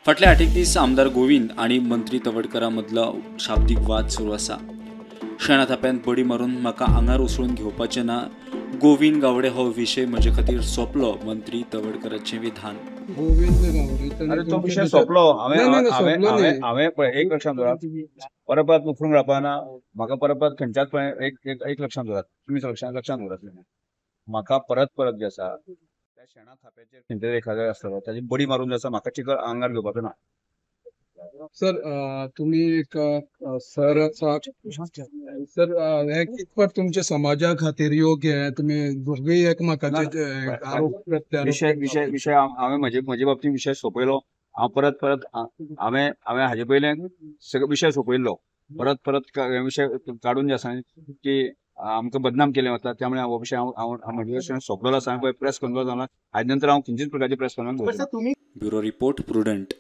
फाटल्या 8 दीस आमदार गोविंद आणि मंत्री तवडकरां मदलो शाब्दीक वाद सुरू आसा। शेणा थाप्यान बडी मारून म्हाका आंगार उसळून घेवपाचें ना, गोविंद गावडे हो विशय म्हजे खातीर सोंपलो, मंत्री तवडकरांचें विधान। गोविंद गावडे अरे तो विषय सोंपलो। हांवें एक लक्षात दवरात, परत परत उफरून रावपाना म्हाका परत खंयच्याच एक लक्षात दवरात, तुमी लक्षात दवरात। म्हाका परत जे आसा त्या शेणा थाप्याचेर खंयतरी एखादो आसतलो ताची बडी मारून जे आसा म्हाका चिखल आंगार घेवपाचो ना। सर तुम्ही एक सर सर हे कितपत तुमच्या समाजा खातीर योग्य आहे? तुम्ही दोघेय एकमेकाचे आरोप विषय हांवें म्हजे बाबतींत विषय सोंपयलो। हांव परत हांवें हाजे पयलें सगळो विषय सोंपयल्लो। परत विषय काडून जे आसा की आमकां बदनाम केलें वता, त्यामुळे हो विशय हांव म्हजे सोंपलेलो आसा। प्रेस कॉन्फरन्स जालां, हाजे नंतर हांव खंयचीच प्रकारची press conference. Bureau report, prudent.